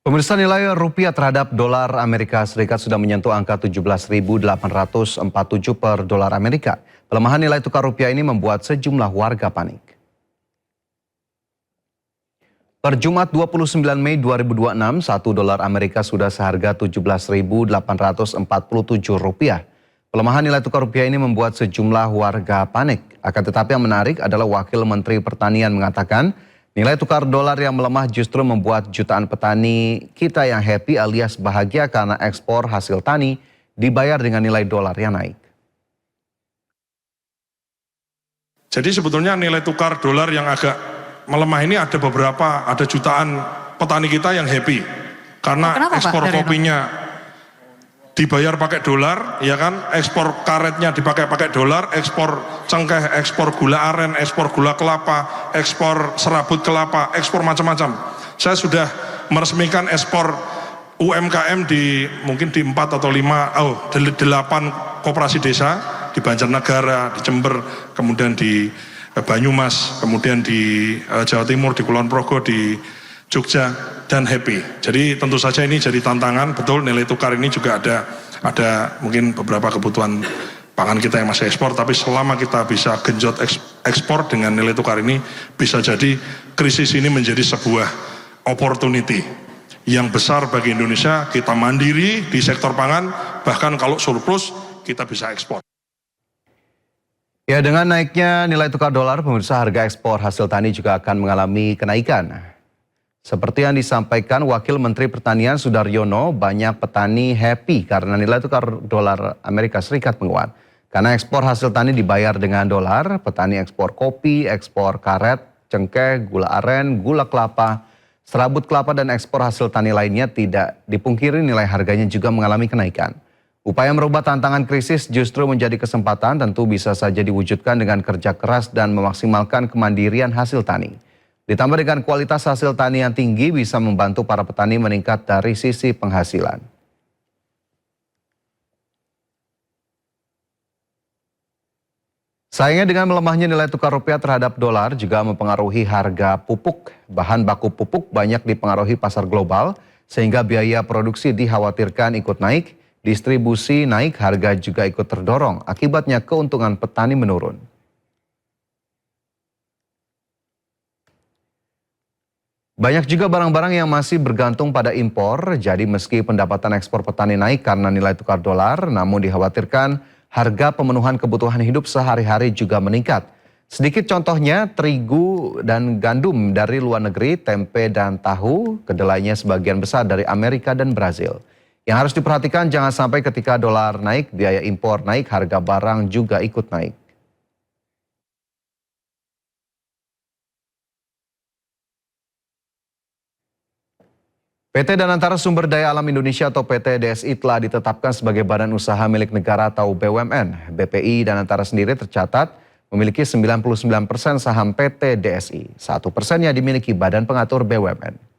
Pemirsa, nilai rupiah terhadap dolar Amerika Serikat sudah menyentuh angka 17.847 per dolar Amerika. Pelemahan nilai tukar rupiah ini membuat sejumlah warga panik. Per Jumat 29 Mei 2026, 1 dolar Amerika sudah seharga 17.847 rupiah. Pelemahan nilai tukar rupiah ini membuat sejumlah warga panik. Akan tetapi yang menarik adalah Wakil Menteri Pertanian mengatakan, nilai tukar dolar yang melemah justru membuat jutaan petani kita yang happy alias bahagia karena ekspor hasil tani dibayar dengan nilai dolar yang naik. Jadi sebetulnya nilai tukar dolar yang agak melemah ini ada jutaan petani kita yang happy. Karena ekspor kopinya dibayar pakai dolar, ya kan, ekspor karetnya dipakai dolar, ekspor cengkeh, ekspor gula aren, ekspor gula kelapa, ekspor serabut kelapa, ekspor macam-macam. Saya sudah meresmikan ekspor UMKM mungkin di 8 koperasi desa, di Banjarnegara, di Jember, kemudian di Banyumas, kemudian di Jawa Timur, di Kulon Progo, di Jogja, dan happy. Jadi tentu saja ini jadi tantangan, betul nilai tukar ini juga ada mungkin beberapa kebutuhan pangan kita yang masih ekspor, tapi selama kita bisa genjot ekspor dengan nilai tukar ini, bisa jadi krisis ini menjadi sebuah opportunity yang besar bagi Indonesia. Kita mandiri di sektor pangan, bahkan kalau surplus kita bisa ekspor. Ya, dengan naiknya nilai tukar dolar, pemirsa, harga ekspor hasil tani juga akan mengalami kenaikan. Seperti yang disampaikan Wakil Menteri Pertanian Sudaryono, banyak petani happy karena nilai tukar dolar Amerika Serikat menguat. Karena ekspor hasil tani dibayar dengan dolar, petani ekspor kopi, ekspor karet, cengkeh, gula aren, gula kelapa, serabut kelapa, dan ekspor hasil tani lainnya tidak dipungkiri nilai harganya juga mengalami kenaikan. Upaya merubah tantangan krisis justru menjadi kesempatan, tentu bisa saja diwujudkan dengan kerja keras dan memaksimalkan kemandirian hasil tani. Ditambah dengan kualitas hasil tani yang tinggi bisa membantu para petani meningkat dari sisi penghasilan. Sayangnya dengan melemahnya nilai tukar rupiah terhadap dolar juga mempengaruhi harga pupuk. Bahan baku pupuk banyak dipengaruhi pasar global sehingga biaya produksi dikhawatirkan ikut naik. Distribusi naik, harga juga ikut terdorong. Akibatnya keuntungan petani menurun. Banyak juga barang-barang yang masih bergantung pada impor. Jadi meski pendapatan ekspor petani naik karena nilai tukar dolar, namun dikhawatirkan harga pemenuhan kebutuhan hidup sehari-hari juga meningkat. Sedikit contohnya, terigu dan gandum dari luar negeri, tempe dan tahu, kedelainya sebagian besar dari Amerika dan Brazil. Yang harus diperhatikan, jangan sampai ketika dolar naik, biaya impor naik, harga barang juga ikut naik. PT Danantara Sumber Daya Alam Indonesia atau PT DSI telah ditetapkan sebagai badan usaha milik negara atau BUMN. BPI Danantara sendiri tercatat memiliki 99% saham PT DSI. 1%-nya dimiliki Badan Pengatur BUMN.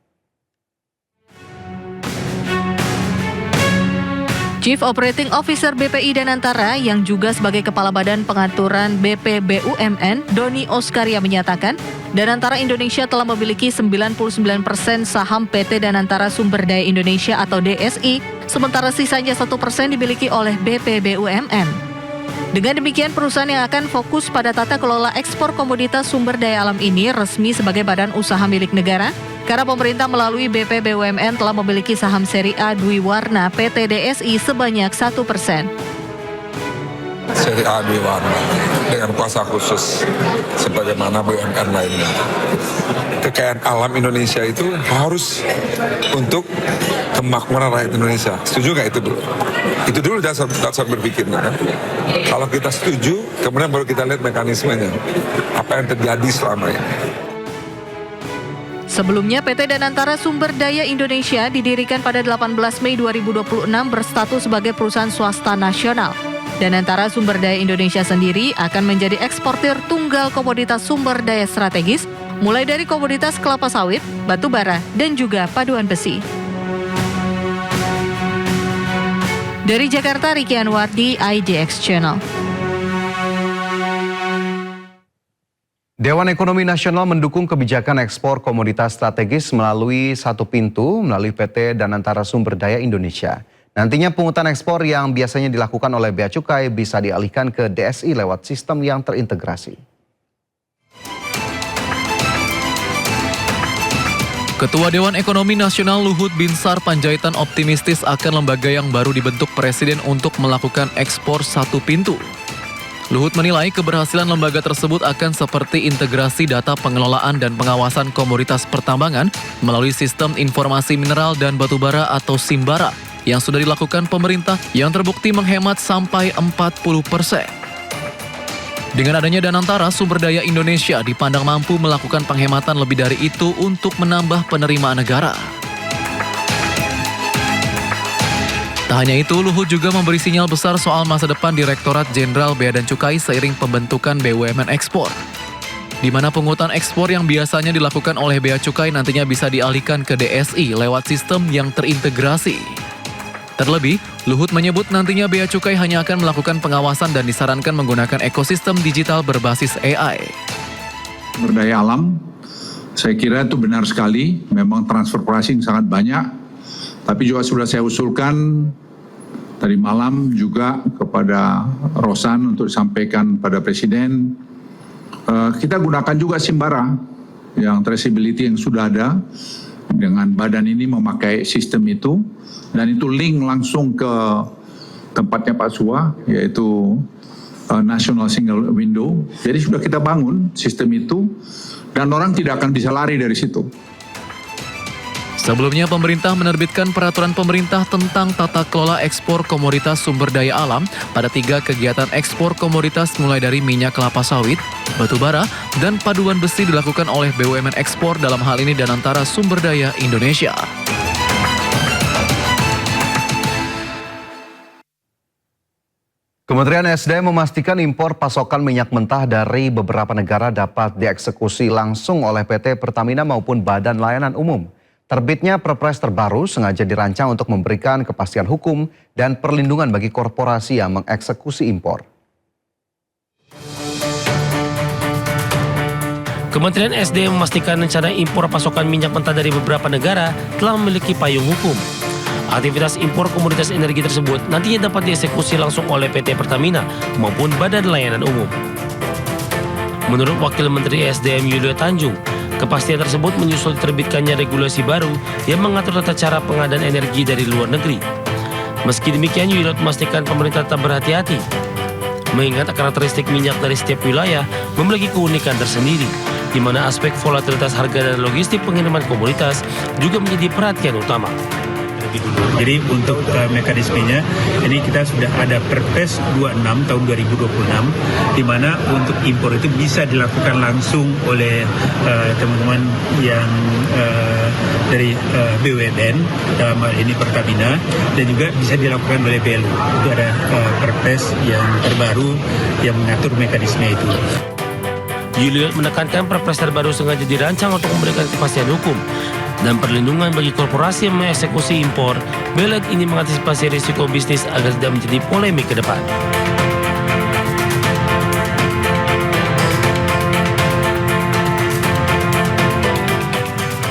Chief Operating Officer BPI Danantara yang juga sebagai Kepala Badan Pengaturan BPBUMN, Doni Oskaria menyatakan, Danantara Indonesia telah memiliki 99% saham PT Danantara Sumber Daya Indonesia atau DSI, sementara sisanya 1% dimiliki oleh BPBUMN. Dengan demikian, perusahaan yang akan fokus pada tata kelola ekspor komoditas sumber daya alam ini resmi sebagai badan usaha milik negara, karena pemerintah melalui BPBUMN telah memiliki saham seri A Dwi Warna PT DSI sebanyak 1%. Seri A Dwi Warna dengan kuasa khusus sebagaimana BUMN lainnya. Kekayaan alam Indonesia itu harus untuk kemakmuran rakyat Indonesia. Setuju nggak itu dulu? Itu dulu dasar berpikirnya. Kan? Kalau kita setuju, kemudian baru kita lihat mekanismenya. Apa yang terjadi selama ini. Sebelumnya, PT Danantara Sumber Daya Indonesia didirikan pada 18 Mei 2026 berstatus sebagai perusahaan swasta nasional. Danantara Sumber Daya Indonesia sendiri akan menjadi eksportir tunggal komoditas sumber daya strategis, mulai dari komoditas kelapa sawit, batu bara, dan juga paduan besi. Dari Jakarta, Riki Anwar di IJX Channel. Dewan Ekonomi Nasional mendukung kebijakan ekspor komoditas strategis melalui satu pintu melalui PT Danantara Sumber Daya Indonesia. Nantinya pungutan ekspor yang biasanya dilakukan oleh Bea Cukai bisa dialihkan ke DSI lewat sistem yang terintegrasi. Ketua Dewan Ekonomi Nasional Luhut Binsar Panjaitan optimistis akan lembaga yang baru dibentuk Presiden untuk melakukan ekspor satu pintu. Luhut menilai keberhasilan lembaga tersebut akan seperti integrasi data pengelolaan dan pengawasan komoditas pertambangan melalui sistem informasi mineral dan batubara atau SIMBARA yang sudah dilakukan pemerintah yang terbukti menghemat sampai 40%. Dengan adanya Danantara, Sumber Daya Indonesia dipandang mampu melakukan penghematan lebih dari itu untuk menambah penerimaan negara. Tak hanya itu, Luhut juga memberi sinyal besar soal masa depan Direktorat Jenderal Bea dan Cukai seiring pembentukan BUMN Ekspor, di mana pungutan ekspor yang biasanya dilakukan oleh Bea Cukai nantinya bisa dialihkan ke DSI lewat sistem yang terintegrasi. Terlebih, Luhut menyebut nantinya Bea Cukai hanya akan melakukan pengawasan dan disarankan menggunakan ekosistem digital berbasis AI. Sumber daya alam, saya kira itu benar sekali, memang transfer pricing sangat banyak. Tapi juga sudah saya usulkan tadi malam juga kepada Rosan untuk disampaikan pada Presiden. Kita gunakan juga SIMBARA yang traceability yang sudah ada. Dengan badan ini memakai sistem itu. Dan itu link langsung ke tempatnya Pak Sua, yaitu National Single Window. Jadi sudah kita bangun sistem itu dan orang tidak akan bisa lari dari situ. Sebelumnya, pemerintah menerbitkan peraturan pemerintah tentang tata kelola ekspor komoditas sumber daya alam pada 3 kegiatan ekspor komoditas mulai dari minyak kelapa sawit, batu bara, dan paduan besi dilakukan oleh BUMN Ekspor dalam hal ini Danantara Sumber Daya Indonesia. Kementerian SDM memastikan impor pasokan minyak mentah dari beberapa negara dapat dieksekusi langsung oleh PT Pertamina maupun Badan Layanan Umum. Terbitnya Perpres terbaru sengaja dirancang untuk memberikan kepastian hukum dan perlindungan bagi korporasi yang mengeksekusi impor. Kementerian SDM memastikan rencana impor pasokan minyak mentah dari beberapa negara telah memiliki payung hukum. Aktivitas impor komoditas energi tersebut nantinya dapat dieksekusi langsung oleh PT Pertamina maupun Badan Layanan Umum. Menurut Wakil Menteri SDM Yulio Tanjung, kepastian tersebut menyusul terbitkannya regulasi baru yang mengatur tata cara pengadaan energi dari luar negeri. Meski demikian, Yulio memastikan pemerintah tetap berhati-hati, mengingat karakteristik minyak dari setiap wilayah memiliki keunikan tersendiri, di mana aspek volatilitas harga dan logistik pengiriman komoditas juga menjadi perhatian utama. Jadi untuk mekanismenya ini kita sudah ada Perpres 26 tahun 2026 di mana untuk impor itu bisa dilakukan langsung oleh teman-teman yang dari BUMN dalam hal ini Pertamina dan juga bisa dilakukan oleh BLU. Itu ada Perpres yang terbaru yang mengatur mekanisme itu. Yulio menekankan Perpres terbaru sengaja dirancang untuk memberikan kepastian hukum dan perlindungan bagi korporasi yang mengeksekusi impor. Beliau ini mengantisipasi risiko bisnis agar tidak menjadi polemik ke depan.